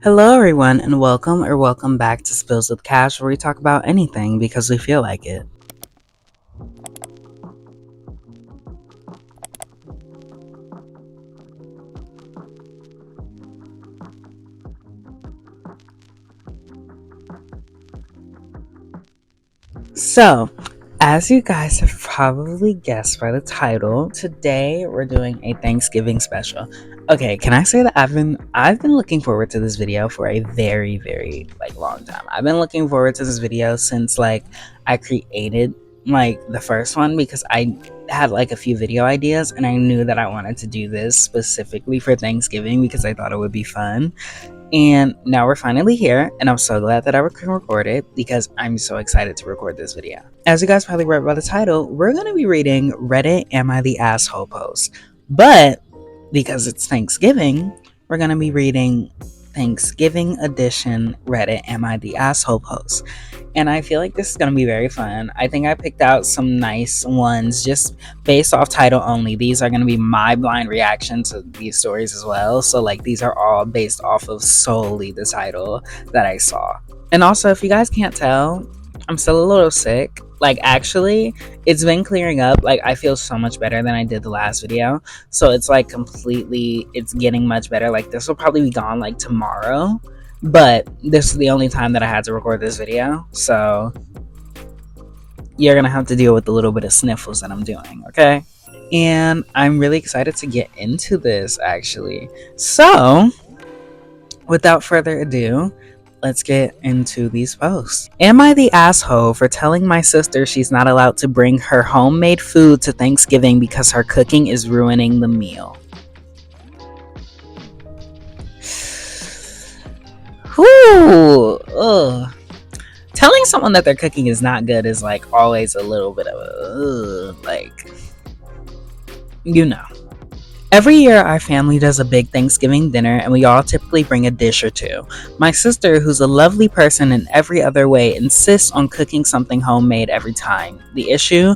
Hello, everyone, and welcome back to Spills with Cash, where we talk about anything because we feel like it. So, as you guys have probably guessed by the title, today we're doing a Thanksgiving special. Okay, can I say that I've been looking forward to this video for a very long time. I've been looking forward to this video since I created the first one because I had a few video ideas and I knew that I wanted to do this specifically for Thanksgiving because I thought it would be fun. And now we're finally here, and I'm so glad that I can record it because I'm so excited to record this video. As you guys probably read by the title, we're going to be reading Reddit Am I the Asshole post. But because it's Thanksgiving, we're going to be reading Thanksgiving edition Reddit Am I the Asshole post. And I feel like this is going to be very fun. I think I picked out some nice ones just based off title only. These are going to be my blind reaction to these stories as well. So, these are all based off of solely the title that I saw. And also, if you guys can't tell, I'm still a little sick. Actually, it's been clearing up. I feel so much better than I did the last video. So, it's it's getting much better. This will probably be gone tomorrow. But this is the only time that I had to record this video. So, you're going to have to deal with the little bit of sniffles that I'm doing, okay? And I'm really excited to get into this, actually. So, without further ado, let's get into these posts. Am I the asshole for telling my sister she's not allowed to bring her homemade food to Thanksgiving because her cooking is ruining the meal? Whew. Ugh. Telling someone that their cooking is not good is always a little bit of a you know. Every year, our family does a big Thanksgiving dinner, and we all typically bring a dish or two. My sister, who's a lovely person in every other way, insists on cooking something homemade every time. The issue?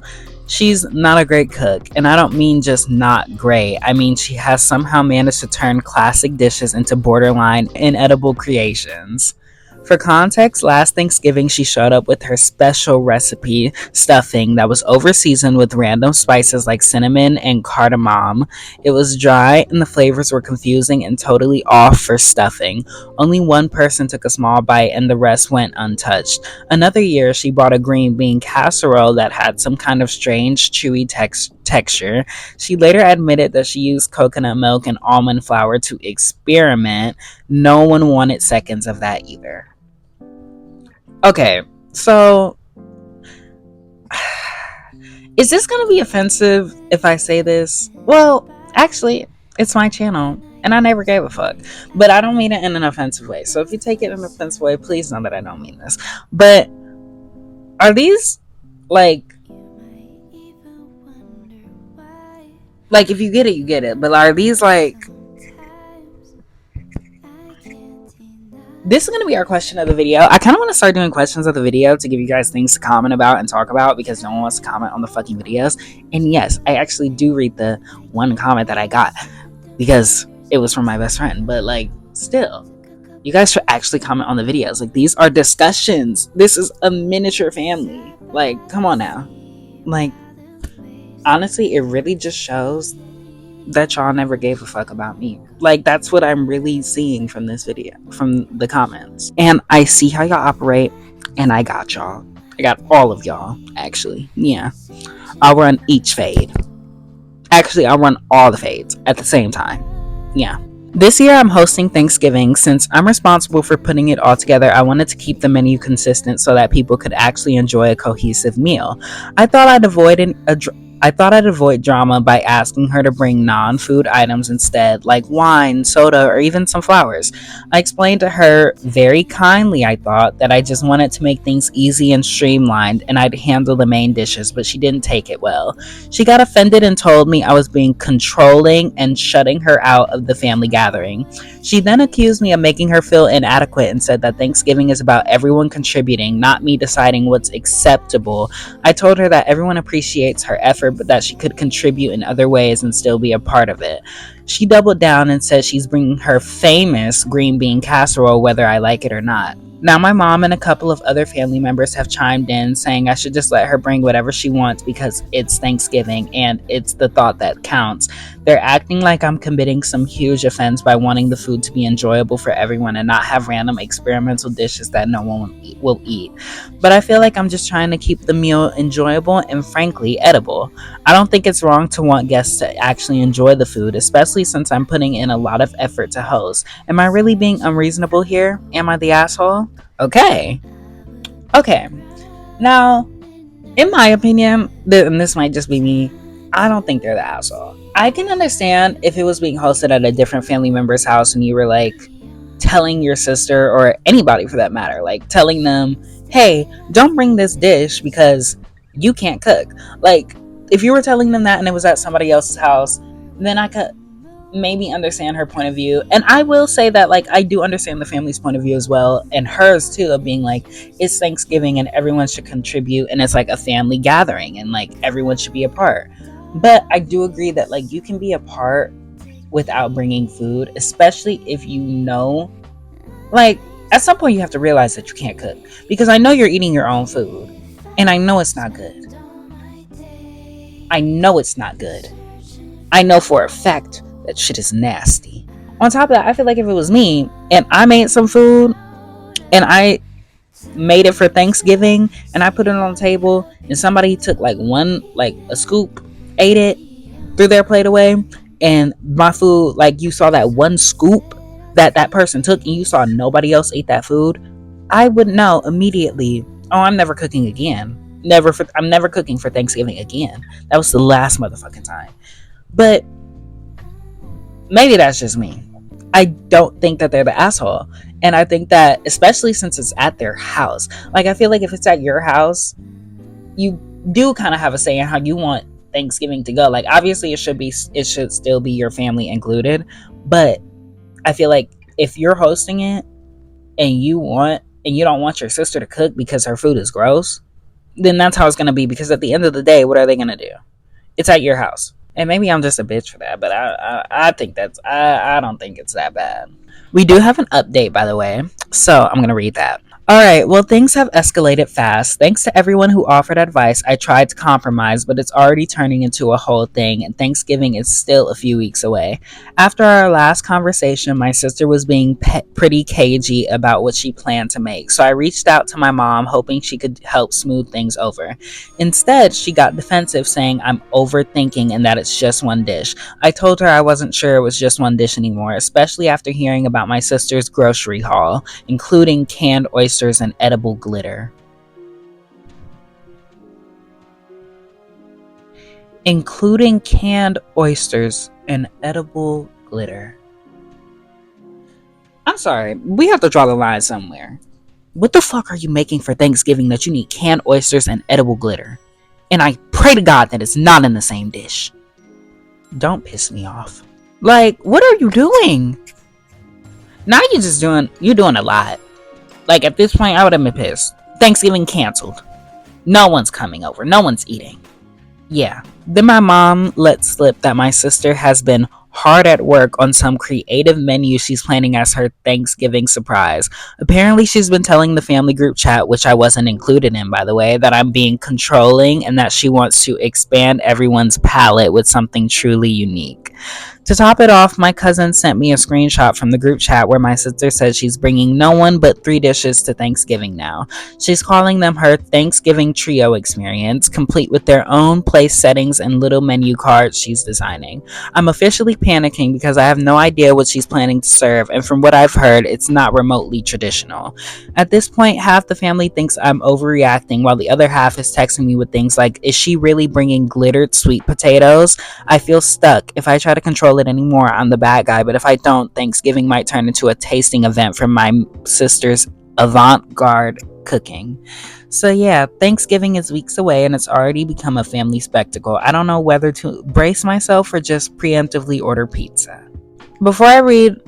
She's not a great cook, and I don't mean just not great. I mean she has somehow managed to turn classic dishes into borderline inedible creations. For context, last Thanksgiving she showed up with her special recipe stuffing that was over seasoned with random spices like cinnamon and cardamom. It was dry and the flavors were confusing and totally off for stuffing. Only one person took a small bite and the rest went untouched. Another year she brought a green bean casserole that had some kind of strange chewy texture. She later admitted that she used coconut milk and almond flour to experiment. No one wanted seconds of that either. Okay, so is this going to be offensive if I say this? Well, actually, it's my channel and I never gave a fuck. But I don't mean it in an offensive way. So if you take it in an offensive way, please know that I don't mean this. But are these like if you get it, you get it. But are these this is going to be our question of the video. I kind of want to start doing questions of the video to give you guys things to comment about and talk about because no one wants to comment on the fucking videos. And yes, I actually do read the one comment that I got because it was from my best friend. But still, you guys should actually comment on the videos. These are discussions. This is a miniature family. Come on now. Honestly, it really just shows that y'all never gave a fuck about me. That's what I'm really seeing from this video, from the comments. And I see how y'all operate, and I got y'all. I got all of y'all, actually. Yeah. I'll run each fade. Actually, I'll run all the fades at the same time. Yeah. This year I'm hosting Thanksgiving. Since I'm responsible for putting it all together, I wanted to keep the menu consistent so that people could actually enjoy a cohesive meal. I thought I'd avoid drama by asking her to bring non-food items instead, like wine, soda, or even some flowers. I explained to her very kindly, I thought, that I just wanted to make things easy and streamlined and I'd handle the main dishes, but she didn't take it well. She got offended and told me I was being controlling and shutting her out of the family gathering. She then accused me of making her feel inadequate and said that Thanksgiving is about everyone contributing, not me deciding what's acceptable. I told her that everyone appreciates her effort offer, but that she could contribute in other ways and still be a part of it. She doubled down and said she's bringing her famous green bean casserole whether I like it or not. Now, my mom and a couple of other family members have chimed in saying I should just let her bring whatever she wants because it's Thanksgiving and it's the thought that counts. They're acting like I'm committing some huge offense by wanting the food to be enjoyable for everyone and not have random experimental dishes that no one will eat. But I feel like I'm just trying to keep the meal enjoyable and frankly edible. I don't think it's wrong to want guests to actually enjoy the food, especially since I'm putting in a lot of effort to host. Am I really being unreasonable here? Am I the asshole? Okay. Okay. Now, in my opinion, and this might just be me, I don't think they're the asshole. I can understand if it was being hosted at a different family member's house and you were like telling your sister or anybody for that matter, like telling them, hey, don't bring this dish because you can't cook. Like, if you were telling them that and it was at somebody else's house, then I could maybe understand her point of view. And I will say that, like, I do understand the family's point of view as well, and hers too, of being like, it's Thanksgiving and everyone should contribute and it's like a family gathering and like everyone should be a part. But I do agree that like you can be a part without bringing food, especially if you know, like, at some point you have to realize that you can't cook, because I know you're eating your own food and I know it's not good. I know it's not good. I know for a fact that shit is nasty. On top of that, I feel like if it was me and I made some food and I made it for Thanksgiving and I put it on the table and somebody took like one, like a scoop, ate it, threw their plate away, and my food, like you saw that one scoop that person took and you saw nobody else ate that food, I would know immediately, oh, I'm never cooking again. I'm never cooking for Thanksgiving again. That was the last motherfucking time. But maybe that's just me. I don't think that they're the asshole. And I think that, especially since it's at their house, like, I feel like if it's at your house, you do kind of have a say in how you want Thanksgiving to go. Like, obviously, it should still be your family included. But I feel like if you're hosting it and you don't want your sister to cook because her food is gross, then that's how it's going to be. Because at the end of the day, what are they going to do? It's at your house. And maybe I'm just a bitch for that, but I think I don't think it's that bad. We do have an update, by the way, so I'm going to read that. All right, well, things have escalated fast. Thanks to everyone who offered advice, I tried to compromise, but it's already turning into a whole thing, and Thanksgiving is still a few weeks away. After our last conversation, my sister was being pretty cagey about what she planned to make, so I reached out to my mom, hoping she could help smooth things over. Instead, she got defensive, saying I'm overthinking and that it's just one dish. I told her I wasn't sure it was just one dish anymore, especially after hearing about my sister's grocery haul, including canned oysters and edible glitter. Including canned oysters and edible glitter. I'm sorry, we have to draw the line somewhere. What the fuck are you making for Thanksgiving that you need canned oysters and edible glitter? And I pray to God that it's not in the same dish. Don't piss me off. Like, what are you doing? Now you're doing a lot. Like, at this point, I would have been pissed. Thanksgiving canceled. No one's coming over. No one's eating. Yeah. Then my mom let slip that my sister has been hard at work on some creative menu she's planning as her Thanksgiving surprise. Apparently, she's been telling the family group chat, which I wasn't included in, by the way, that I'm being controlling and that she wants to expand everyone's palate with something truly unique. To top it off, my cousin sent me a screenshot from the group chat where my sister says she's bringing no one but 3 dishes to Thanksgiving now. She's calling them her Thanksgiving trio experience, complete with their own place settings and little menu cards she's designing. I'm officially panicking because I have no idea what she's planning to serve, and from what I've heard, it's not remotely traditional. At this point, half the family thinks I'm overreacting, while the other half is texting me with things like, is she really bringing glittered sweet potatoes? I feel stuck. If I try to control it anymore, I'm the bad guy, but if I don't, Thanksgiving might turn into a tasting event from my sister's avant-garde cooking. So yeah, Thanksgiving is weeks away and it's already become a family spectacle. I don't know whether to brace myself or just preemptively order pizza. Before I read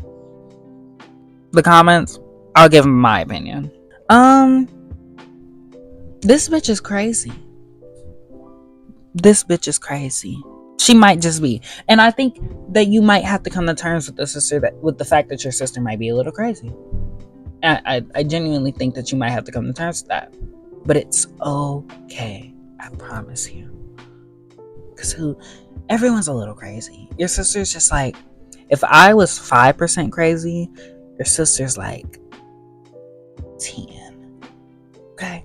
the comments, I'll give my opinion. This bitch is crazy. This bitch is crazy. She might just be. And I think that you might have to come to terms with with the fact that your sister might be a little crazy. I genuinely think that you might have to come to terms with that. But it's okay. I promise you. Because everyone's a little crazy. Your sister's just like, if I was 5% crazy, your sister's like 10. Okay?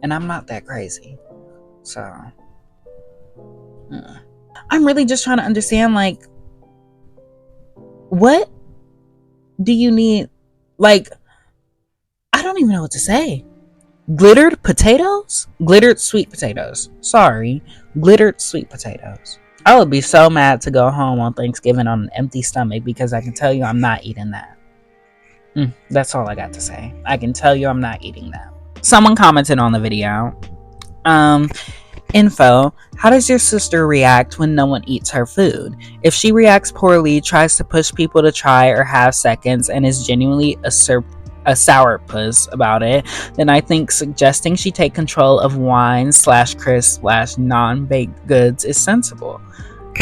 And I'm not that crazy. So, I'm really just trying to understand, like, what do you need? Like, I don't even know what to say. Glittered potatoes? Glittered sweet potatoes. Sorry. Glittered sweet potatoes. I would be so mad to go home on Thanksgiving on an empty stomach because I can tell you I'm not eating that. That's all I got to say. I can tell you I'm not eating that. Someone commented on the video. Um, Info: how does your sister react when no one eats her food? If she reacts poorly, tries to push people to try or have seconds, and is genuinely a sourpuss about it, then I think suggesting she take control of wine slash crisp slash non-baked goods is sensible.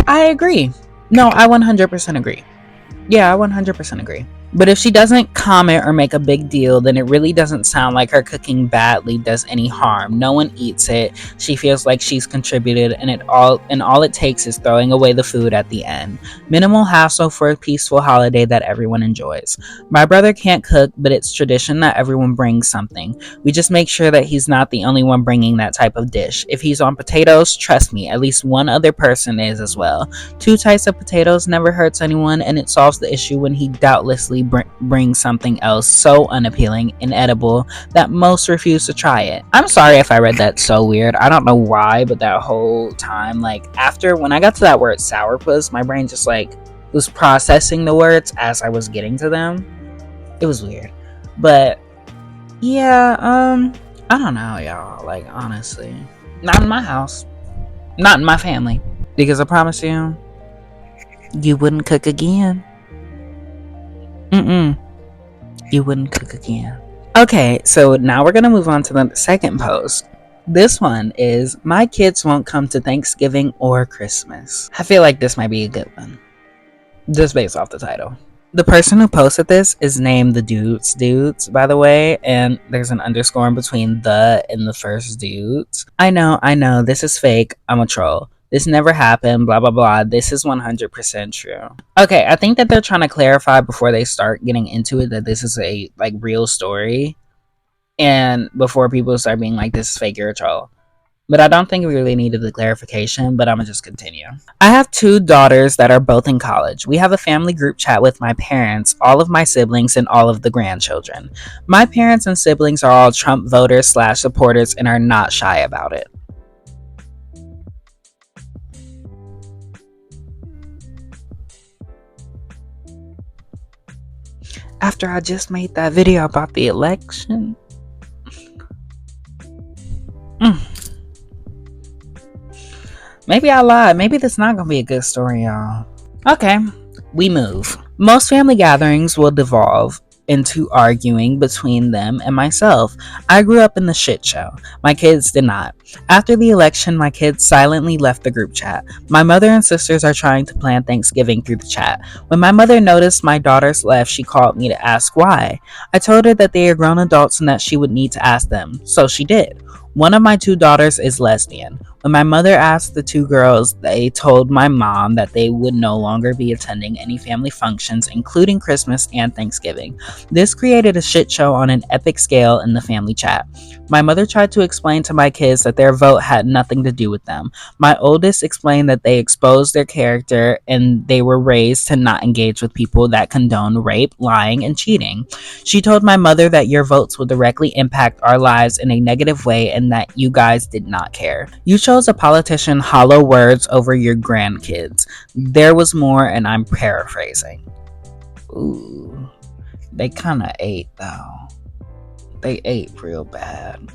I agree. No, I 100% agree. Yeah, I 100% agree. But if she doesn't comment or make a big deal, then it really doesn't sound like her cooking badly does any harm. No one eats it. She feels like she's contributed, and all it takes is throwing away the food at the end. Minimal hassle for a peaceful holiday that everyone enjoys. My brother can't cook, but it's tradition that everyone brings something. We just make sure that he's not the only one bringing that type of dish. If he's on potatoes, trust me, at least one other person is as well. Two types of potatoes never hurts anyone, and it solves the issue when he doubtlessly brings something else so unappealing, inedible, that most refuse to try it. I'm sorry if I read that so weird. I don't know why, but that whole time, like, after when I got to that word sourpuss, my brain just like was processing the words as I was getting to them. It was weird. But yeah, I don't know, y'all. Like, honestly. Not in my house. Not in my family. Because I promise you, you wouldn't cook again. Mm-mm. You wouldn't cook again. Okay, so now we're gonna move on to the second post. This one is my kids won't come to Thanksgiving or Christmas. I feel like this might be a good one. Just based off the title. The person who posted this is named the dudes, by the way, and there's an underscore in between the and the first dudes. I know, this is fake. I'm a troll. This never happened, blah blah blah. This is 100% true. Okay, I think that they're trying to clarify before they start getting into it that this is a like real story, and before people start being like this is fake, you're a troll. But I don't think we really needed the clarification, but I'm gonna just continue. I have two daughters that are both in college. We have a family group chat with my parents, all of my siblings, and all of the grandchildren. My parents and siblings are all Trump voters slash supporters and are not shy about it. After I just made that video about the election. Maybe I lied. Maybe this not gonna be a good story, y'all. Okay, we move. Most family gatherings will devolve into arguing between them and myself. I grew up in the shit show. My kids did not. After the election, my kids silently left the group chat. My mother and sisters are trying to plan Thanksgiving through the chat. When my mother noticed my daughters left, she called me to ask why. I told her that they are grown adults and that she would need to ask them. So she did. One of my two daughters is lesbian. When my mother asked the two girls, they told my mom that they would no longer be attending any family functions, including Christmas and Thanksgiving. This created a shit show on an epic scale in the family chat. My mother tried to explain to my kids that their vote had nothing to do with them. My oldest explained that they exposed their character and they were raised to not engage with people that condone rape, lying, and cheating. She told my mother that your votes will directly impact our lives in a negative way and that you guys did not care. You chose a politician hollow words over your grandkids. There was more, and I'm paraphrasing. Ooh, they kind of ate though. They ate real bad.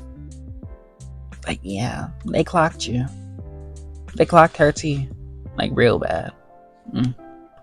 Like, yeah, they clocked you. They clocked her tea. Like, real bad.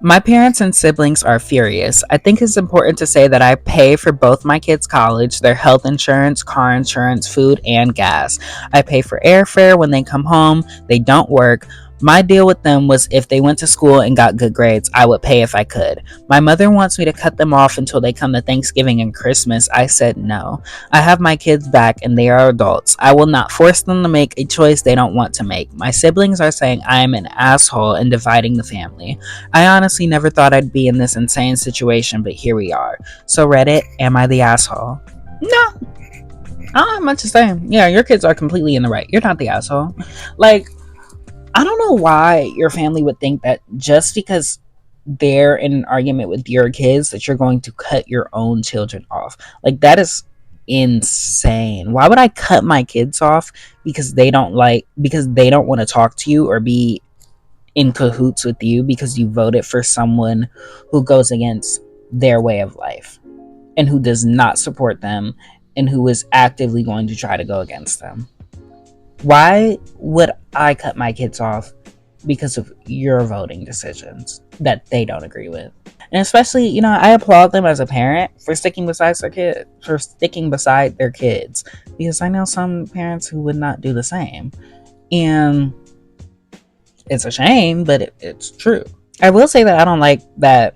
My parents and siblings are furious. I think it's important to say that I pay for both my kids' college, their health insurance, car insurance, food, and gas. I pay for airfare when they come home. They don't work. My deal with them was if they went to school and got good grades, I would pay if I could. My mother wants me to cut them off until they come to Thanksgiving and Christmas. I said no. I have my kids back and they are adults. I will not force them to make a choice they don't want to make. My siblings are saying I am an asshole and dividing the family. I honestly never thought I'd be in this insane situation, but here we are. So, Reddit, am I the asshole? No, I don't have much to say. Yeah, your kids are completely in the right. You're not the asshole. Like, I don't know why your family would think that just because they're in an argument with your kids that you're going to cut your own children off. Like, that is insane. Why would I cut my kids off because they don't want to talk to you or be in cahoots with you because you voted for someone who goes against their way of life and who does not support them and who is actively going to try to go against them? Why would I cut my kids off because of your voting decisions that they don't agree with? And especially, I applaud them as a parent for sticking beside their kids, because I know some parents who would not do the same. And it's a shame, but it's true. I will say that I don't like that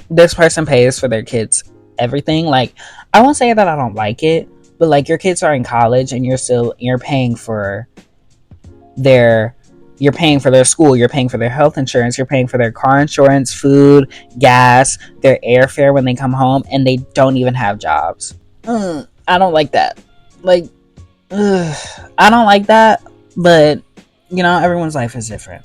this person pays for their kids everything. Like, I won't say that I don't like it, but like, your kids are in college and you're paying for their school, you're paying for their health insurance, you're paying for their car insurance, food, gas, their airfare when they come home, and they don't even have jobs. I don't like that. Like, I don't like that, but everyone's life is different.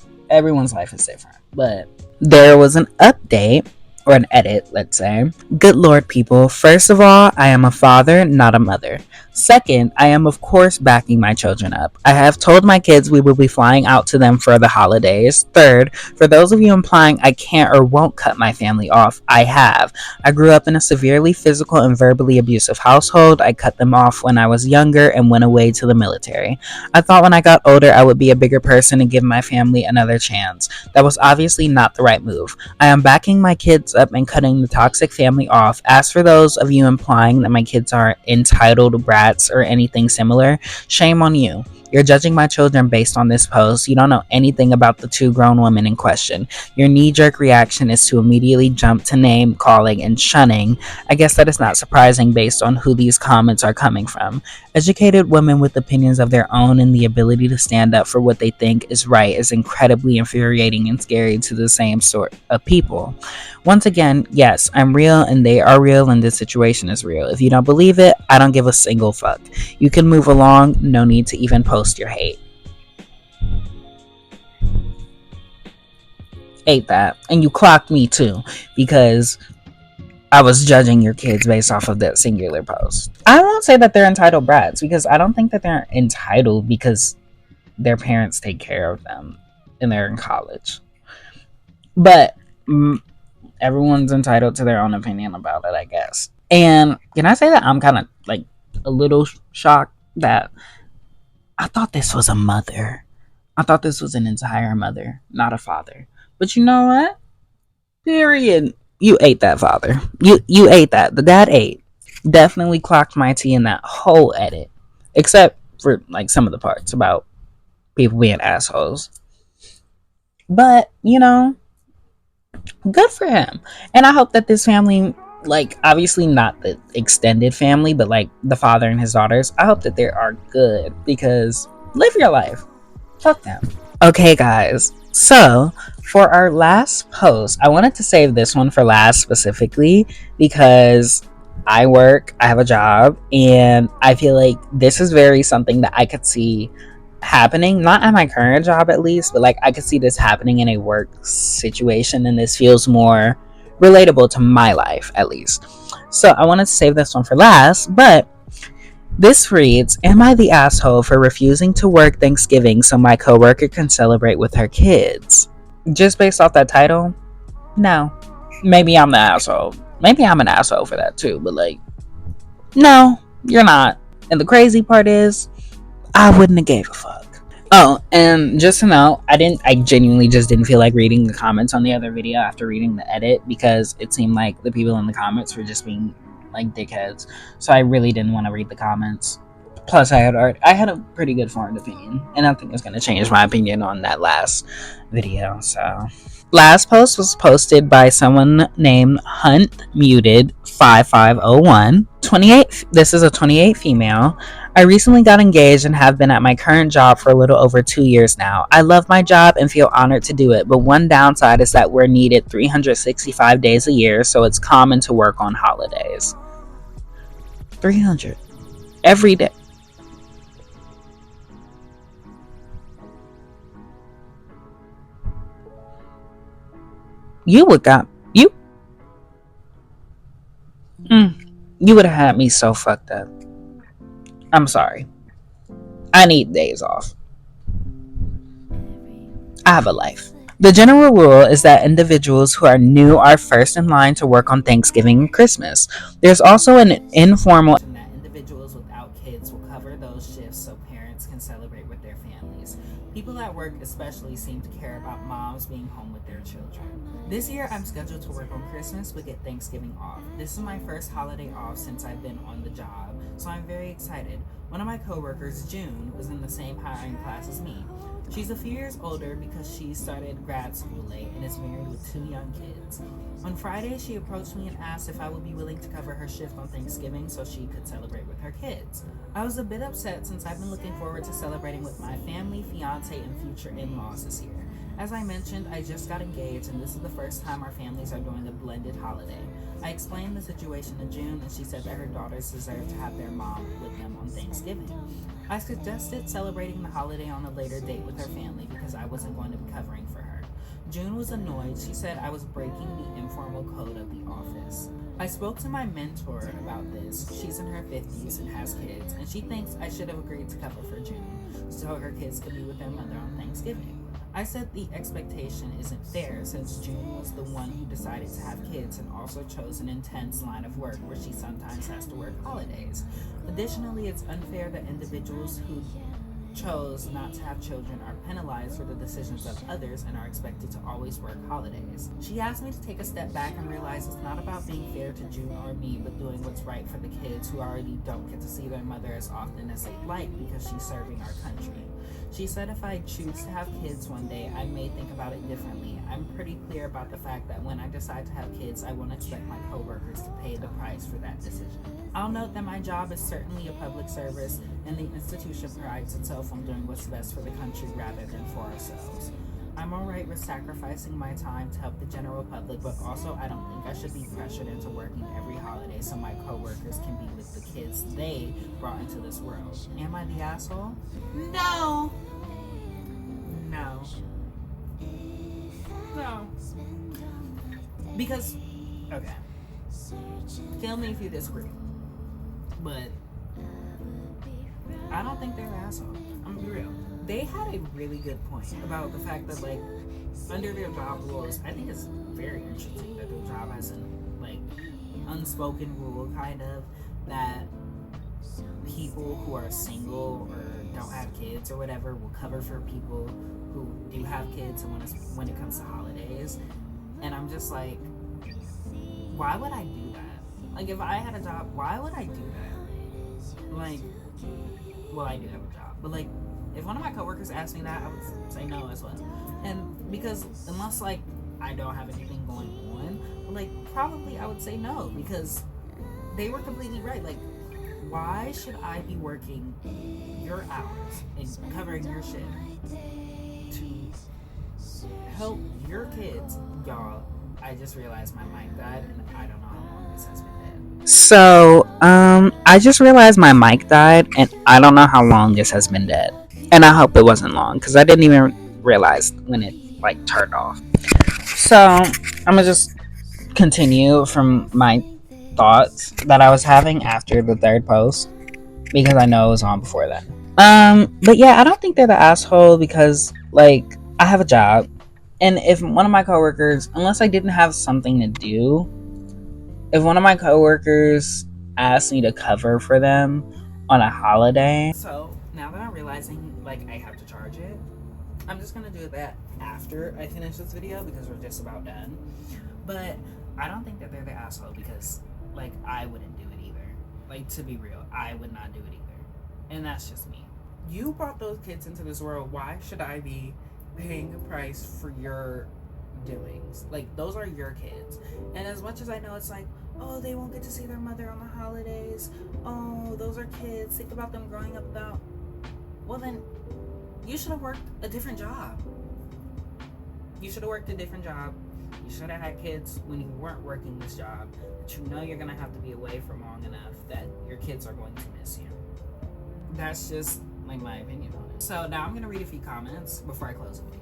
But there was an update, or an edit, let's say. Good Lord, people. First of all, I am a father, not a mother. Second, I am of course backing my children up. I have told my kids we will be flying out to them for the holidays. Third, for those of you implying I can't or won't cut my family off, I have. I grew up in a severely physical and verbally abusive household. I cut them off when I was younger and went away to the military. I thought when I got older I would be a bigger person and give my family another chance. That was obviously not the right move. I am backing my kids up and cutting the toxic family off. As for those of you implying that my kids are entitled brats or anything similar, shame on you. You're judging my children based on this post. You don't know anything about the two grown women in question. Your knee-jerk reaction is to immediately jump to name calling and shunning. I guess that is not surprising based on who these comments are coming from. Educated women with opinions of their own and the ability to stand up for what they think is right is incredibly infuriating and scary to the same sort of people. Once again, yes, I'm real and they are real and this situation is real. If you don't believe it, I don't give a single fuck. You can move along, no need to even post your hate. Ate that. And you clocked me too, because I was judging your kids based off of that singular post. I won't say that they're entitled brats, because I don't think that they're entitled because their parents take care of them and they're in college. But everyone's entitled to their own opinion about it, I guess. And can I say that I'm kind of like a little shocked that I thought this was a mother. I thought this was an entire mother, not a father. But you know what? Period. You ate that, father. You ate that. The dad ate. Definitely clocked my tea in that whole edit. Except for like some of the parts about people being assholes. But, good for him. And I hope that this family, like, obviously not the extended family, but like the father and his daughters, I hope that they are good, because live your life. Fuck them. Okay, guys. So, for our last post, I wanted to save this one for last specifically because I have a job, and I feel like this is very something that I could see happening, not at my current job at least, but like I could see this happening in a work situation, and this feels more relatable to my life at least. So I wanted to save this one for last, but this reads, am I the asshole for refusing to work Thanksgiving so my coworker can celebrate with her kids? Just based off that title? No. Maybe I'm the asshole. Maybe I'm an asshole for that too, but like, no, you're not. And the crazy part is, I wouldn't have gave a fuck. Oh, and just to know, I genuinely just didn't feel like reading the comments on the other video after reading the edit because it seemed like the people in the comments were just being like dickheads. So I really didn't want to read the comments. Plus, I had a pretty good formed opinion, and I think it's gonna change my opinion on that last video. So. Last post was posted by someone named Hunt Muted 5501. 28. This is a 28 female. I recently got engaged and have been at my current job for a little over 2 years now. I love my job and feel honored to do it, but one downside is that we're needed 365 days a year, so it's common to work on holidays. 300 every day. You would got you. You would have had me so fucked up. I'm sorry. I need days off. I have a life. The general rule is that individuals who are new are first in line to work on Thanksgiving and Christmas. There's also an informal that individuals without kids will cover those shifts so parents can celebrate with their families. People at work especially seem to care about moms being home with their children. This year I'm scheduled to work on Christmas but get Thanksgiving off. This is my first holiday off since I've been on the job, so I'm very excited. One of my coworkers, June, was in the same hiring class as me. She's a few years older because she started grad school late and is married with 2 young kids. On Friday, she approached me and asked if I would be willing to cover her shift on Thanksgiving so she could celebrate with her kids. I was a bit upset since I've been looking forward to celebrating with my family, fiance, and future in-laws this year. As I mentioned, I just got engaged and this is the first time our families are doing a blended holiday. I explained the situation to June and she said that her daughters deserve to have their mom with them on Thanksgiving. I suggested celebrating the holiday on a later date with her family because I wasn't going to be covering for her. June was annoyed. She said I was breaking the informal code of the office. I spoke to my mentor about this. She's in her 50s and has kids, and she thinks I should have agreed to cover for June so her kids could be with their mother on Thanksgiving. I said the expectation isn't fair since June was the one who decided to have kids and also chose an intense line of work where she sometimes has to work holidays. Additionally, it's unfair that individuals who chose not to have children are penalized for the decisions of others and are expected to always work holidays. She asked me to take a step back and realize it's not about being fair to June or me, but doing what's right for the kids who already don't get to see their mother as often as they'd like because she's serving our country. She said if I choose to have kids one day, I may think about it differently. I'm pretty clear about the fact that when I decide to have kids, I won't expect my coworkers to pay the price for that decision. I'll note that my job is certainly a public service, and the institution prides itself on doing what's best for the country rather than for ourselves. I'm alright with sacrificing my time to help the general public, but also I don't think I should be pressured into working every holiday so my coworkers can be with the kids they brought into this world. Am I the asshole? No. No. No. Because, okay. Kill me if you disagree. But I don't think they're an asshole. I'm gonna be real. They had a really good point about the fact that, like, under their job rules, I think it's very interesting that their job has an, like, unspoken rule, kind of, that people who are single or don't have kids or whatever will cover for people who do have kids and when it comes to holidays. And I'm just like, why would I do that? Like, if I had a job, why would I do that? Like, well, I do have a job, but, like, if one of my coworkers asked me that, I would say no as well. And because unless, like, I don't have anything going on, like, probably I would say no because they were completely right. Like, why should I be working your hours and covering your shift to help your kids? Y'all, I just realized my mic died and I don't know how long this has been dead. So, I just realized my mic died and I don't know how long this has been dead. And I hope it wasn't long because I didn't even realize when it, like, turned off. So, I'm gonna just continue from my thoughts that I was having after the third post because I know it was on before that. But yeah, I don't think they're the asshole because, like, I have a job, and if one of my coworkers, unless I didn't have something to do, if one of my coworkers asked me to cover for them on a holiday, so now that I'm realizing like I have to charge it, I'm just gonna do that after I finish this video because we're just about done. But I don't think that they're the asshole because like I wouldn't do it either. Like, to be real, I would not do it either. And that's just me. You brought those kids into this world. Why should I be paying a price for your doings? Like, those are your kids. And as much as I know it's like, oh, they won't get to see their mother on the holidays. Oh, those are kids. Think about them growing up without. Well, then you should have worked a different job. You should have worked a different job. You should have had kids when you weren't working this job that you know you're going to have to be away for long enough that your kids are going to miss you. That's just like my opinion on it. So now I'm going to read a few comments before I close the video.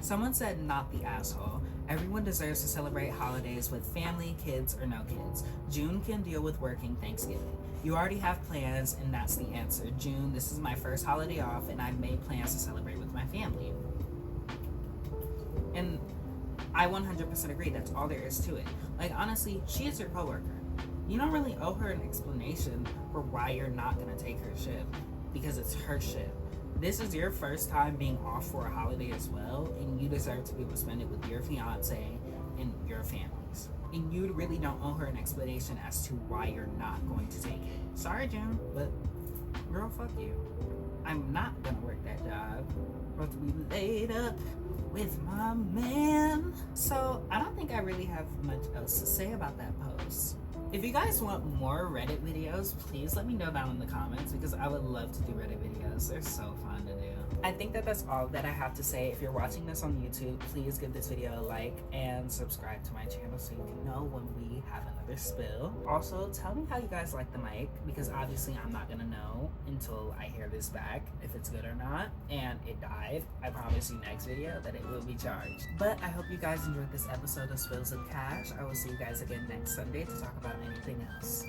Someone said, not the asshole. Everyone deserves to celebrate holidays with family, kids, or no kids. June can deal with working Thanksgiving. You already have plans, and that's the answer. June, this is my first holiday off, and I've made plans to celebrate with my family. And I 100% agree. That's all there is to it. Like, honestly, she is your coworker. You don't really owe her an explanation for why you're not going to take her shift, because it's her shift. This is your first time being off for a holiday as well, and you deserve to be able to spend it with your fiance and your families. And you really don't owe her an explanation as to why you're not going to take it. Sorry, June, but girl, fuck you. I'm not gonna work that job. I'm about to be laid up with my man. So I don't think I really have much else to say about that post. If you guys want more Reddit videos, please let me know down in the comments because I would love to do Reddit videos. They're so fun to do. I think that that's all that I have to say. If you're watching this on YouTube, please give this video a like and subscribe to my channel so you can know when we have another spill. Also, tell me how you guys like the mic because obviously I'm not gonna know until I hear this back if it's good or not. And it died. I promise you next video that it will be charged. But I hope you guys enjoyed this episode of Spills of Cash. I will see you guys again next Sunday to talk about anything else.